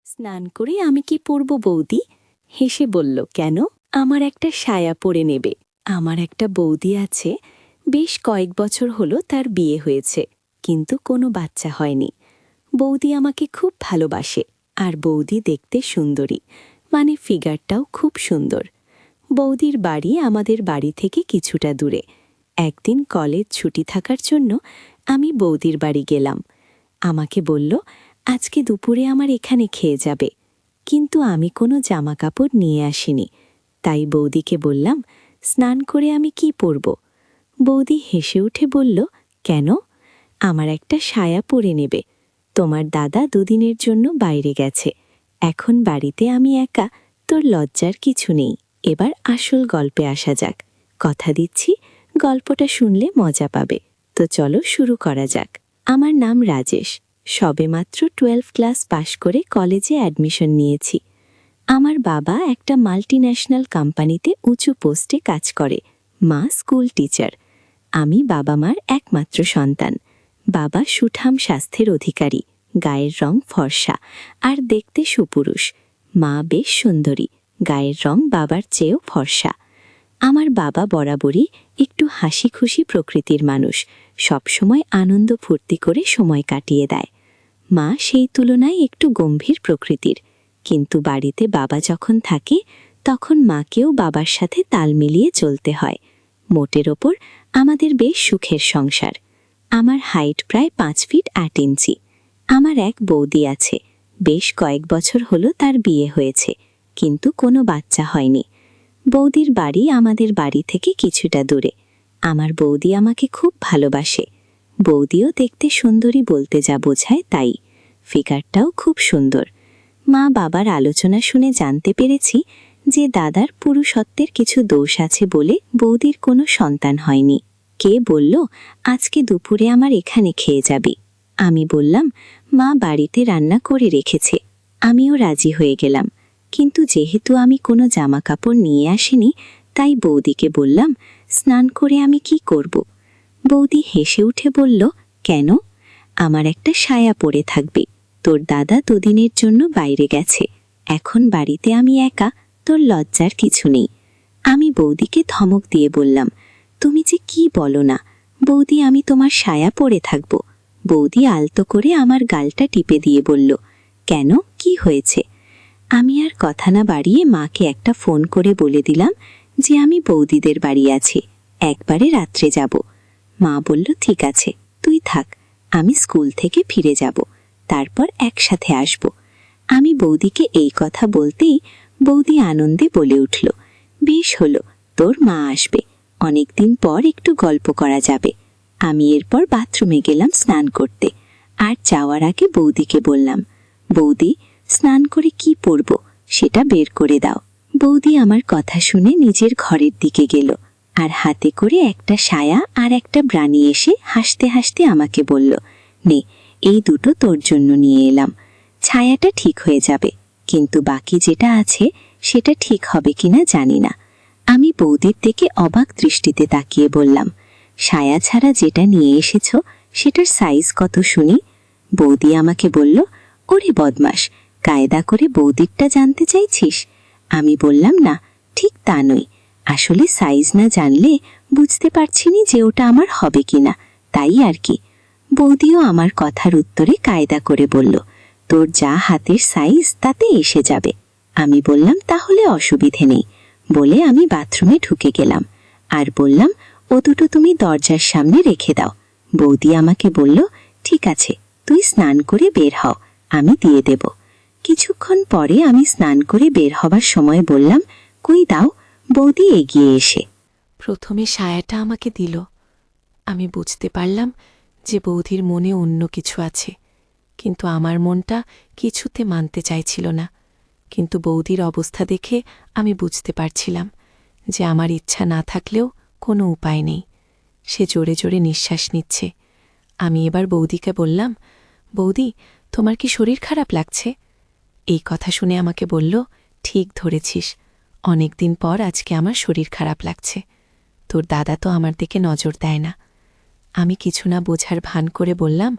স্নান করে আমি কি পরব বৌদি? হেসে বলল, কেন? আমার একটা সায়া পরে নেবে। আমার একটা বৌদি আছে, বেশ কয়েক বছর হলো তার বিয়ে হয়েছে, কিন্তু কোনো বাচ্চা হয়নি। বৌদি আমাকে খুব ভালোবাসে, আর বৌদি দেখতে সুন্দরী, মানে ফিগারটাও খুব সুন্দর। বৌদির বাড়ি আমাদের বাড়ি থেকে কিছুটা দূরে। একদিন কলেজ ছুটি থাকার জন্য আমি বৌদির বাড়ি গেলাম। আমাকে বলল, আজকে দুপুরে আমার এখানে খেয়ে যাবে। কিন্তু আমি কোনো জামা কাপড় নিয়ে আসিনি, তাই বৌদিকে বললাম, স্নান করে আমি কি পরব? বৌদি হেসে উঠে বলল, কেন? আমার একটা সায়া পরে নেবে। তোমার দাদা দুদিনের জন্য বাইরে গেছে, এখন বাড়িতে আমি একা, তোর লজ্জার কিছু নেই। এবার আসল গল্পে আসা যাক। কথা দিচ্ছি, গল্পটা শুনলে মজা পাবে। তো চলো শুরু করা যাক। আমার নাম রাজেশ, সবেমাত্র 12 ক্লাস পাশ করে কলেজে অ্যাডমিশন নিয়েছি। আমার বাবা একটা মাল্টিন্যাশনাল কোম্পানিতে উঁচু পোস্টে কাজ করে, মা স্কুল টিচার। আমি বাবা মার একমাত্র সন্তান। বাবা সুঠাম স্বাস্থ্যের অধিকারী, গায়ের রং ফর্সা আর দেখতে সুপুরুষ। মা বেশ সুন্দরী, গায়ের রং বাবার চেয়েও ফর্সা। আমার বাবা বরাবরই একটু হাসি খুশি প্রকৃতির মানুষ, সবসময় আনন্দ ফুর্তি করে সময় কাটিয়ে দেয়। মা সেই তুলনায় একটু গম্ভীর প্রকৃতির, কিন্তু বাড়িতে বাবা যখন থাকে তখন মাকেও বাবার সাথে তাল মিলিয়ে চলতে হয়। মোটের ওপর আমাদের বেশ সুখের সংসার। আমার হাইট প্রায় 5 ফিট 8 ইঞ্চি। আমার এক বৌদি আছে, বেশ কয়েক বছর হলো তার বিয়ে হয়েছে, কিন্তু কোনো বাচ্চা হয়নি। বৌদির বাড়ি আমাদের বাড়ি থেকে কিছুটা দূরে। আমার বৌদি আমাকে খুব ভালোবাসে। বৌদিও দেখতে সুন্দরী বলতে যা বোঝায় তাই, ফিগারটাও খুব সুন্দর। মা বাবার আলোচনা শুনে জানতে পেরেছি যে দাদার পুরুষত্বের কিছু দোষ আছে বলে বৌদির কোনো সন্তান হয়নি। কে বলল, আজকে দুপুরে আমার এখানে খেয়ে যাবি? আমি বললাম, মা বাড়িতে রান্না করে রেখেছে। আমিও রাজি হয়ে গেলাম, কিন্তু যেহেতু আমি কোনো জামা কাপড় নিয়ে আসিনি, তাই বৌদিকে বললাম, স্নান করে আমি কি করব? বৌদি হেসে উঠে বলল, কেন? আমার একটা সায়া পরে থাকবে। তোর দাদা দুদিনের জন্য বাইরে গেছে, এখন বাড়িতে আমি একা, তোর লজ্জার কিছু নেই। আমি বৌদিকে ধমক দিয়ে বললাম, তুমি যে কি বলো না বৌদি, আমি তোমার সায়া পরে থাকব। বৌদি আলতো করে আমার গালটা টিপে দিয়ে বলল, কেন, কি হয়েছে? আমি আর কথা না বাড়িয়ে মাকে একটা ফোন করে বলে দিলাম যে আমি বৌদিদের বাড়ি আছি, একবারে রাত্রে যাব। মা বলল, ঠিক আছে, তুই থাক, আমি স্কুল থেকে ফিরে যাব, তারপর একসাথে আসব। আমি বৌদিকে এই কথা বলতেই বৌদি আনন্দে বলে উঠল, বেশ হলো, তোর মা আসবে, অনেকদিন পর একটু গল্প করা যাবে। আমি এরপর বাথরুমে গেলাম স্নান করতে, আর যাওয়ার আগে বৌদিকে বললাম, বৌদি, স্নান করে কি পরব সেটা বের করে দাও। বৌদি আমার কথা শুনে নিজের ঘরের দিকে গেল, আর হাতে করে একটা সায়া আর একটা ব্রানি এসে হাসতে হাসতে আমাকে বলল, নে, এই দুটো তোর জন্য নিয়ে এলাম। ছায়াটা ঠিক হয়ে যাবে, কিন্তু বাকি যেটা আছে সেটা ঠিক হবে কিনা জানি না। আমি বৌদির দিকে অবাক দৃষ্টিতে তাকিয়ে বললাম, সায়া ছাড়া যেটা নিয়ে এসেছ সেটার সাইজ কত শুনি? বৌদি আমাকে বলল, ওরে বদমাস, কায়দা করে বৌদিরটা জানতে চাইছিস? আমি বললাম, না, ঠিক তা নই, আসলে সাইজ না জানলে বুঝতে পারছিনি যে ওটা আমার হবে কিনা, তাই আর কি। বৌদিও আমার কথার উত্তরে কায়দা করে বলল, তোর যা হাতের সাইজ তাতে এসে যাবে। আমি বললাম, তাহলে অসুবিধে নেই, বলে আমি বাথরুমে ঢুকে গেলাম, আর বললাম, ও দুটো তুমি দরজার সামনে রেখে দাও। বৌদি আমাকে বলল, ঠিক আছে, তুই স্নান করে বের হও, আমি দিয়ে দেব। কিছুক্ষণ পরে আমি স্নান করে বের হবার সময় বললাম, কই দাও। বৌদি এগিয়ে এসে প্রথমে সায়াটা আমাকে দিল। আমি বুঝতে পারলাম যে বৌদির মনে অন্য কিছু আছে, কিন্তু আমার মনটা কিছুতে মানতে চাইছিল না। কিন্তু বৌদির অবস্থা দেখে আমি বুঝতে পারছিলাম যে আমার ইচ্ছা না থাকলেও কোনো উপায় নেই। সে জোরে জোরে নিঃশ্বাস নিচ্ছে। আমি এবার বৌদিকে বললাম, বৌদি, তোমার কি শরীর খারাপ লাগছে? এই কথা শুনে আমাকে বলল, ঠিক ধরেছিস, অনেকদিন পর আজকে আমার শরীর খারাপ লাগছে। তোর দাদা তো আমার দিকে নজর দেয় না। আমি কিছু না বোঝার ভান করে বললাম,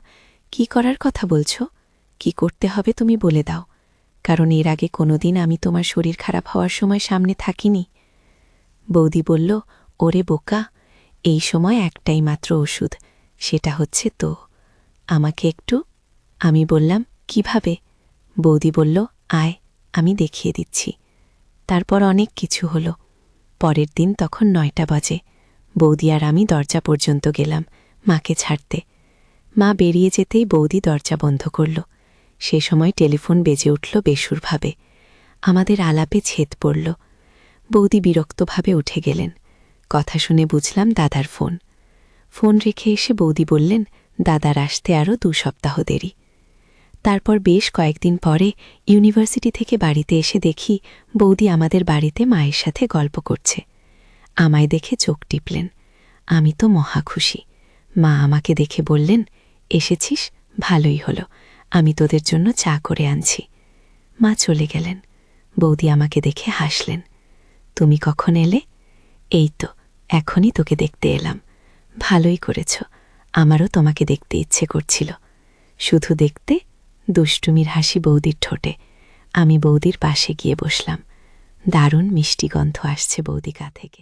কি করার কথা বলছো? কি করতে হবে তুমি বলে দাও। কারণ এর আগে কোনোদিন আমি তোমার শরীর খারাপ হওয়ার সময় সামনে থাকিনি। বৌদি বলল, ওরে বোকা, এই সময় একটাই মাত্র ওষুধ, সেটা হচ্ছে তো। আমাকে একটু। আমি বললাম, কিভাবে? বৌদি বলল, আয়, আমি দেখিয়ে দিচ্ছি। তারপর অনেক কিছু হলো। পরের দিন তখন 9টা বাজে। বৌদি আর আমি দরজা পর্যন্ত গেলাম মাকে ছাড়তে। মা বেরিয়ে যেতেই বৌদি দরজা বন্ধ করল। সে সময় টেলিফোন বেজে উঠল বেসুরভাবে। আমাদের আলাপে ছেদ পড়ল। বৌদি বিরক্তভাবে উঠে গেলেন। কথা শুনে বুঝলাম দাদার ফোন। ফোন রেখে এসে বৌদি বললেন, দাদার আসতে আরও 2 সপ্তাহ দেরি। তারপর বেশ কয়েকদিন পরে ইউনিভার্সিটি থেকে বাড়িতে এসে দেখি বৌদি আমাদের বাড়িতে মায়ের সাথে গল্প করছে। আমায় দেখে চোখ টিপলেন। আমি তো মহা খুশি। মা আমাকে দেখে বললেন, এসেছিস, ভালোই হলো, আমি তোদের জন্য চা করে আনছি। মা চলে গেলেন। বৌদি আমাকে দেখে হাসলেন। তুমি কখন এলে? এই তো এখনই তোকে দেখতে এলাম। ভালোই করেছ, আমারও তোমাকে দেখতে ইচ্ছে করছিল। শুধু দেখতে? দুষ্টুমির হাসি বৌদির ঠোঁটে। আমি বৌদির পাশে গিয়ে বসলাম। দারুণ মিষ্টি গন্ধ আসছে বৌদি গা থেকে।